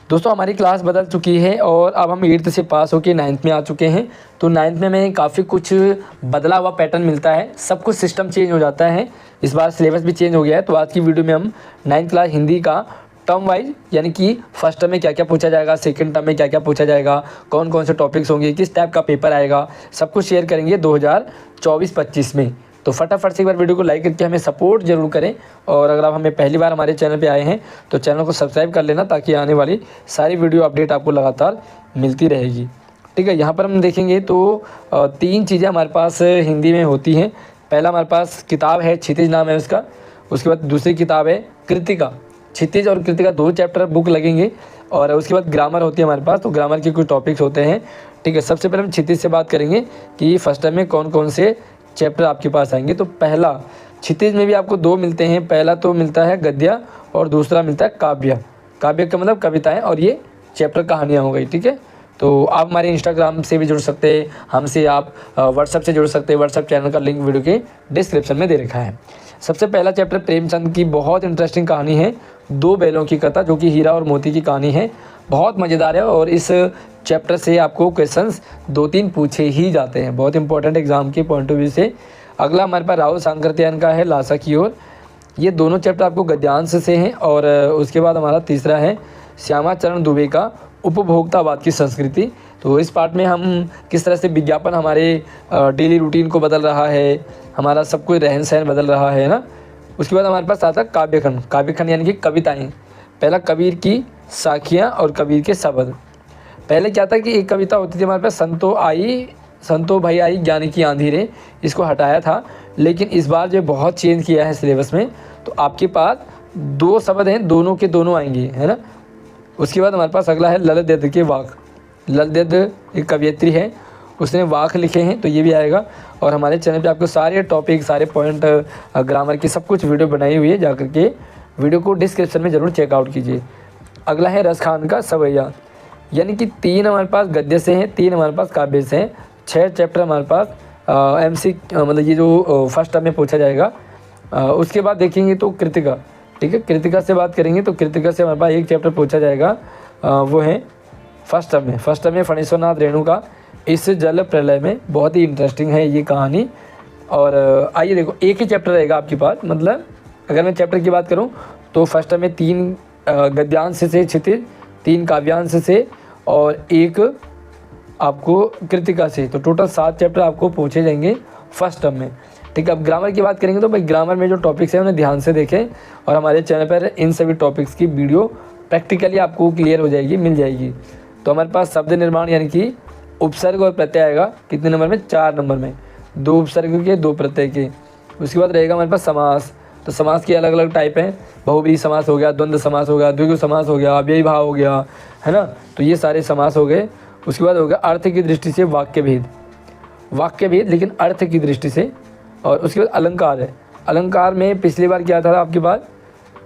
दोस्तों हमारी क्लास बदल चुकी है और अब हम 8th से पास होकर 9th में आ चुके हैं। तो 9th में हमें काफ़ी कुछ बदला हुआ पैटर्न मिलता है, सब कुछ सिस्टम चेंज हो जाता है। इस बार सिलेबस भी चेंज हो गया है। तो आज की वीडियो में हम 9th क्लास हिंदी का टर्म वाइज यानी कि फर्स्ट टर्म में क्या क्या पूछा जाएगा, सेकंड टर्म में क्या क्या पूछा जाएगा, कौन कौन से टॉपिक्स होंगे, किस टाइप का पेपर आएगा, सब कुछ शेयर करेंगे 2024-25 में। तो फटाफट से एक बार वीडियो को लाइक करके हमें सपोर्ट जरूर करें। और अगर आप हमें पहली बार हमारे चैनल पे आए हैं तो चैनल को सब्सक्राइब कर लेना, ताकि आने वाली सारी वीडियो अपडेट आपको लगातार मिलती रहेगी। ठीक है, यहाँ पर हम देखेंगे तो 3 चीज़ें हमारे पास हिंदी में होती हैं। पहला हमारे पास किताब है, क्षितिज नाम है उसका। उसके बाद दूसरी किताब है कृतिका। क्षितिज और कृतिका 2 चैप्टर बुक लगेंगे। और उसके बाद ग्रामर होती है हमारे पास, तो ग्रामर के कुछ टॉपिक्स होते हैं। ठीक है, सबसे पहले हम क्षितिज से बात करेंगे कि फर्स्ट टाइम में कौन कौन से चैप्टर आपके पास आएंगे। तो पहला क्षितिज में भी आपको 2 मिलते हैं। पहला तो मिलता है गद्य और दूसरा मिलता है काव्य। काव्य का मतलब कविताएं और ये चैप्टर कहानियाँ हो गई। ठीक है, तो आप हमारे इंस्टाग्राम से भी जुड़ सकते हैं हमसे, आप व्हाट्सएप से जुड़ सकते हैं। व्हाट्सएप चैनल का लिंक वीडियो के डिस्क्रिप्शन में दे रखा है। सबसे पहला चैप्टर प्रेमचंद की बहुत इंटरेस्टिंग कहानी है, 2 बैलों की कथा, जो कि हीरा और मोती की कहानी है। बहुत मज़ेदार है और इस चैप्टर से आपको क्वेश्चंस 2-3 पूछे ही जाते हैं, बहुत इंपॉर्टेंट एग्जाम के पॉइंट ऑफ व्यू से। अगला हमारे पास राहुल सांकृत्यायन का है लासा की ओर। ये दोनों चैप्टर आपको गद्यांश से हैं। और उसके बाद हमारा तीसरा है श्यामा चरण दुबे का उपभोक्तावाद की संस्कृति। तो इस पार्ट में हम किस तरह से विज्ञापन हमारे डेली रूटीन को बदल रहा है, हमारा सब कुछ रहन सहन बदल रहा है ना। उसके बाद हमारे पास आता है काव्यखंड। काव्यखंड यानी कि कविताएँ। पहला कबीर की साखियाँ और कबीर के शब्द। पहले क्या था कि एक कविता होती थी हमारे पास, संतो भाई आई ज्ञानी की आंधी रे, इसको हटाया था। लेकिन इस बार जो बहुत चेंज किया है सिलेबस में, तो आपके पास 2 शब्द हैं, दोनों के दोनों आएंगे, है ना। उसके बाद हमारे पास अगला है ललित दत्त के वाक। ललित दत्त एक कवियत्री है, उसने वाक लिखे हैं, तो ये भी आएगा। और हमारे चैनल पे आपको सारे टॉपिक, सारे पॉइंट, ग्रामर की सब कुछ वीडियो बनाई हुई है, जाकर के वीडियो को डिस्क्रिप्शन में ज़रूर चेकआउट कीजिए। अगला है रस खान का सवैया, यानी कि 3 हमारे पास गद्य से हैं, 3 हमारे पास काव्य से हैं। 6 चैप्टर हमारे पास MC मतलब ये जो फर्स्ट टर्म में पूछा जाएगा। उसके बाद देखेंगे तो कृतिका। ठीक है, कृतिका से बात करेंगे तो कृतिका से हमारे पास 1 चैप्टर पूछा जाएगा, वो है फर्स्ट टर्म में। फर्स्ट टर्म में फणीश्वरनाथ रेणु का इस जल प्रलय में, बहुत ही इंटरेस्टिंग है ये कहानी। और आइए देखो, एक ही चैप्टर रहेगा आपके पास। मतलब अगर मैं चैप्टर की बात करूँ तो फर्स्ट टर्म में 3 गद्यांश से क्षितिज, 3 काव्यांश से और 1 आपको कृतिका से। तो टोटल 7 चैप्टर आपको पूछे जाएंगे फर्स्ट टर्म में। ठीक है, अब ग्रामर की बात करेंगे तो भाई ग्रामर में जो टॉपिक्स हैं उन्हें ध्यान से देखें। और हमारे चैनल पर इन सभी टॉपिक्स की वीडियो प्रैक्टिकली आपको क्लियर हो जाएगी, मिल जाएगी। तो हमारे पास शब्द निर्माण यानी कि उपसर्ग और प्रत्यय आएगा। कितने नंबर में? 4 नंबर में, 2 उपसर्ग के 2 प्रत्यय के। उसके बाद रहेगा हमारे पास समास। तो समास के अलग अलग टाइप हैं, बहुब्रीहि समास हो गया, द्वंद्व समास हो गया, द्विगु समास हो गया, अव्ययी भाव हो गया, है ना। तो ये सारे समास हो गए। उसके बाद हो गया अर्थ की दृष्टि से वाक्य भेद, वाक्य भेद लेकिन अर्थ की दृष्टि से। और उसके बाद अलंकार है। अलंकार में पिछली बार क्या था आपके पास?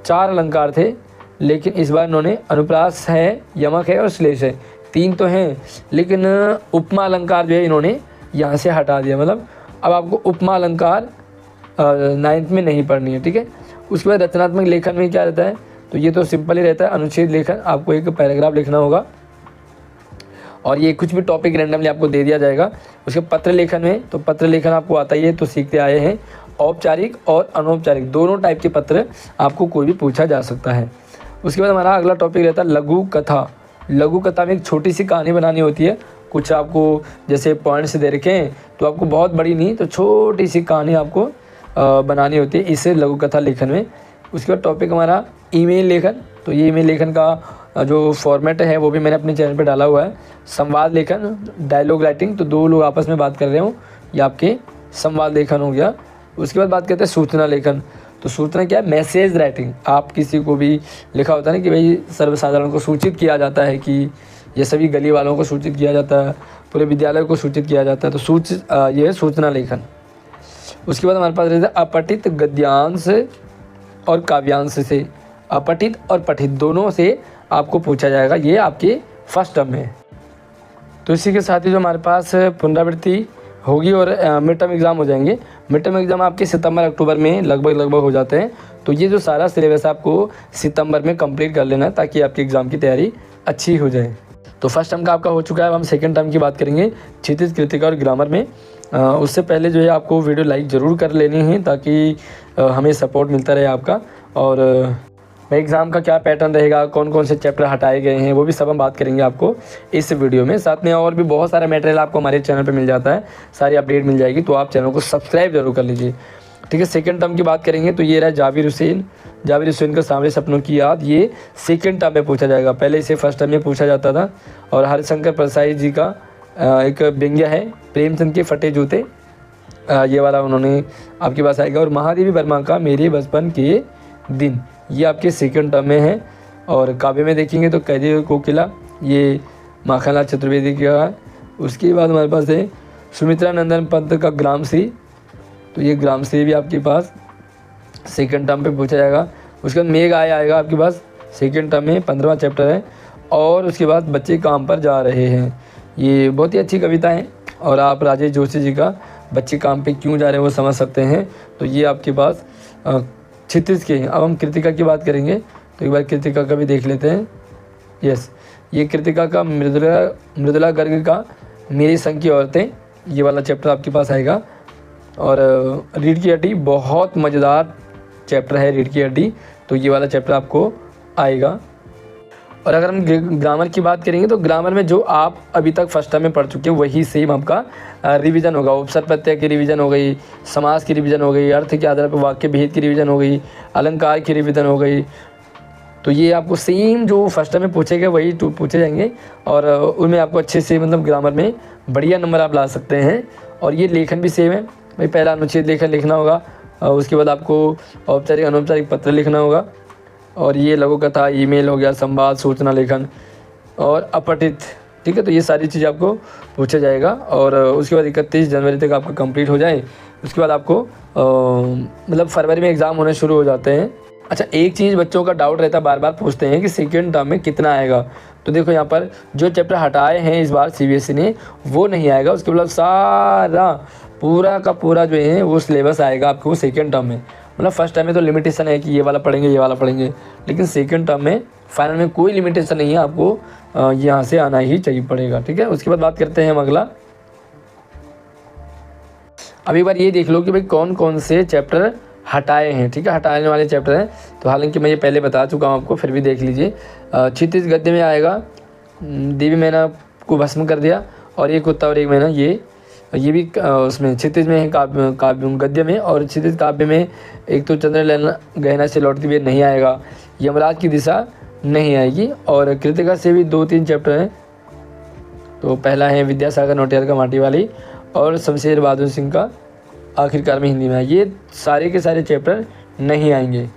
4 अलंकार थे, लेकिन इस बार इन्होंने अनुप्रास है, यमक है और श्लेष है, 3 तो हैं, लेकिन उपमा अलंकार जो है इन्होंने यहाँ से हटा दिया। मतलब अब आपको उपमा अलंकार 9th में नहीं पढ़नी है। ठीक है, उसके बाद रचनात्मक लेखन में क्या रहता है? तो ये तो सिंपल ही रहता है, अनुच्छेद लेखन। आपको एक पैराग्राफ लिखना होगा और ये कुछ भी टॉपिक रैंडमली आपको दे दिया जाएगा। उसके पत्र लेखन में, तो पत्र लेखन आपको आता ही है, तो सीखते आए हैं। औपचारिक और अनौपचारिक दोनों टाइप के पत्र आपको कोई भी पूछा जा सकता है। उसके बाद हमारा अगला टॉपिक रहता है लघु कथा। लघु कथा में एक छोटी सी कहानी बनानी होती है। कुछ आपको जैसे पॉइंट्स दे रखे हैं, तो आपको बहुत बड़ी नहीं, तो छोटी सी कहानी आपको बनानी होती है इस लघु कथा लेखन में। उसके बाद टॉपिक हमारा ईमेल लेखन। तो ये ईमेल लेखन का जो फॉर्मेट है वो भी मैंने अपने चैनल पे डाला हुआ है। संवाद लेखन, डायलॉग राइटिंग, तो 2 लोग आपस में बात कर रहे हो, ये आपके संवाद लेखन हो गया। उसके बाद बात करते हैं सूचना लेखन। तो सूचना क्या है? Message writing. आप किसी को भी लिखा होता है ना कि भाई सर्वसाधारण को सूचित किया जाता है, कि ये सभी गली वालों को सूचित किया जाता है, पूरे विद्यालय को सूचित किया जाता है, तो ये है सूचना लेखन। उसके बाद हमारे पास रहता है अपठित गद्यांश और काव्यांश से। अपठित और पठित दोनों से आपको पूछा जाएगा, ये आपके फर्स्ट टर्म में। तो इसी के साथ ही जो हमारे पास पुनरावृत्ति होगी और मिड टर्म एग्ज़ाम हो जाएंगे। मिड टर्म एग्ज़ाम आपके सितंबर अक्टूबर में लगभग हो जाते हैं। तो ये जो सारा सिलेबस आपको सितंबर में कंप्लीट कर लेना है, ताकि आपके एग्ज़ाम की तैयारी अच्छी हो जाए। तो फर्स्ट टर्म का आपका हो चुका है। अब हम सेकंड टर्म की बात करेंगे क्षितिज, कृतिका और ग्रामर में। उससे पहले जो है आपको वीडियो लाइक ज़रूर कर लेनी है ताकि हमें सपोर्ट मिलता रहे आपका। और एग्ज़ाम का क्या पैटर्न रहेगा, कौन कौन से चैप्टर हटाए गए हैं, वो भी सब हम बात करेंगे आपको इस वीडियो में। साथ में और भी बहुत सारा मटेरियल आपको हमारे चैनल पे मिल जाता है, सारी अपडेट मिल जाएगी, तो आप चैनल को सब्सक्राइब जरूर कर लीजिए। ठीक है, सेकंड टर्म की बात करेंगे तो ये रहा जाबिर हुसैन का सांवरे सपनों की याद। ये सेकंड टर्म में पूछा जाएगा, पहले इसे फर्स्ट टर्म में पूछा जाता था। और हरिशंकर प्रसाद जी का एक व्यंग्य है प्रेमचंद के फटे जूते, ये वाला उन्होंने आपके पास आएगा। और महादेवी वर्मा का मेरे बचपन के दिन, ये आपके सेकंड टर्म में है। और काव्य में देखेंगे तो कैदी कोकिला, ये माखनलाल चतुर्वेदी का है। उसके बाद हमारे पास है सुमित्रा नंदन पंत का ग्रामश्री, तो ये ग्रामश्री भी आपके पास सेकंड टर्म पे पूछा जाएगा। उसके बाद मेघ आएगा आपके पास सेकंड टर्म में, 15वां चैप्टर है। और उसके बाद बच्चे काम पर जा रहे हैं, ये बहुत ही अच्छी कविता है। और आप राजेश जोशी जी का बच्चे काम पे क्यों जा रहे हैं वो समझ सकते हैं। तो ये आपके पास क्षितिज के। अब हम कृतिका की बात करेंगे तो एक बार कृतिका का भी देख लेते हैं। यस, ये कृतिका का मृदुला गर्ग का मेरी संग की औरतें, ये वाला चैप्टर आपके पास आएगा। और रीढ़ की हड्डी, बहुत मज़ेदार चैप्टर है रीढ़ की हड्डी, तो ये वाला चैप्टर आपको आएगा। और अगर हम ग्रामर की बात करेंगे तो ग्रामर में जो आप अभी तक फर्स्ट टर्म में पढ़ चुके हैं वही सेम आपका रिवीजन होगा। उपसर्ग प्रत्यय की रिवीजन हो गई, समास की रिवीजन हो गई, अर्थ के आधार पर वाक्य भेद की रिवीजन हो गई, अलंकार की रिवीजन हो गई। तो ये आपको सेम जो फर्स्ट टर्म में पूछे गए वही पूछे जाएंगे। और उनमें आपको अच्छे से मतलब ग्रामर में बढ़िया नंबर आप ला सकते हैं। और ये लेखन भी सेम है भाई, पहला अनुच्छेद लेखन लिखना होगा, उसके बाद आपको औपचारिक अनौपचारिक पत्र लिखना होगा। और ये लघु कथा, ईमेल हो गया, संवाद, सूचना लेखन और अपठित। ठीक है, तो ये सारी चीज़ आपको पूछा जाएगा। और उसके बाद 31 जनवरी तक आपका कंप्लीट हो जाए, उसके बाद आपको मतलब फरवरी में एग्ज़ाम होने शुरू हो जाते हैं। अच्छा, एक चीज़ बच्चों का डाउट रहता है, बार बार पूछते हैं कि सेकेंड टर्म में कितना आएगा। तो देखो यहाँ पर जो चैप्टर हटाए हैं इस बार सीबीएसई ने वो नहीं आएगा, उसके बाद सारा पूरा का पूरा जो है वो सिलेबस आएगा आपको सेकेंड टर्म में। मतलब फर्स्ट टर्म में तो लिमिटेशन है कि ये वाला पढ़ेंगे ये वाला पढ़ेंगे, लेकिन सेकंड टर्म में फाइनल में कोई लिमिटेशन नहीं है, आपको यहाँ से आना ही चाहिए पड़ेगा। ठीक है, उसके बाद बात करते हैं हम अगला। अब एक बार ये देख लो कि भाई कौन कौन से चैप्टर हटाए हैं। ठीक है, हटाने वाले चैप्टर हैं, तो हालांकि मैं ये पहले बता चुका हूँ आपको, फिर भी देख लीजिए। क्षितिज गद्य में आएगा देवी मैना को भस्म कर दिया, और एक कुत्ता और एक मैना, ये भी उसमें क्षितिज में है, काव्य गद्य में। और क्षितिज काव्य में एक तो चंद्र गहना से लौटती हुई नहीं आएगा, यमराज की दिशा नहीं आएगी। और कृतिका से भी 2-3 चैप्टर हैं, तो पहला है विद्यासागर नोटियाल का माटी वाली, और शमशेर बहादुर सिंह का आखिरकार में हिंदी में। ये सारे के सारे चैप्टर नहीं आएंगे।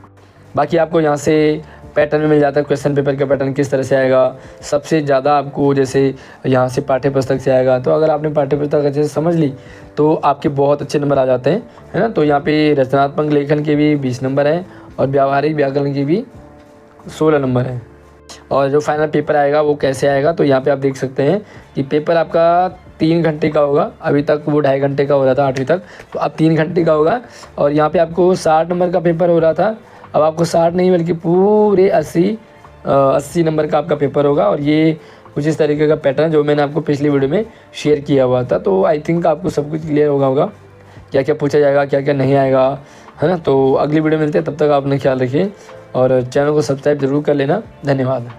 बाकी आपको यहाँ से पैटर्न में मिल जाता है, क्वेश्चन पेपर का पैटर्न किस तरह से आएगा। सबसे ज़्यादा आपको जैसे यहाँ से पाठ्य पुस्तक से आएगा, तो अगर आपने पाठ्य पुस्तक अच्छे से समझ ली तो आपके बहुत अच्छे नंबर आ जाते हैं, है ना। तो यहाँ पे रचनात्मक लेखन के भी 20 नंबर हैं, और व्यावहारिक व्याकरण के भी 16 नंबर हैं। और जो फाइनल पेपर आएगा वो कैसे आएगा, तो यहाँ पर आप देख सकते हैं कि पेपर आपका 3 घंटे का होगा। अभी तक वो 2.5 घंटे का हो रहा था 8वीं तक, तो अब 3 घंटे का होगा। और यहाँ पे आपको 60 नंबर का पेपर हो रहा था, अब आपको 60 नहीं बल्कि पूरे 80 नंबर का आपका पेपर होगा। और ये कुछ इस तरीके का पैटर्न जो मैंने आपको पिछली वीडियो में शेयर किया हुआ था। तो आई थिंक आपको सब कुछ क्लियर होगा क्या क्या पूछा जाएगा, क्या क्या नहीं आएगा, है ना। तो अगली वीडियो मिलते हैं, तब तक आपने ख्याल रखिए और चैनल को सब्सक्राइब जरूर कर लेना। धन्यवाद।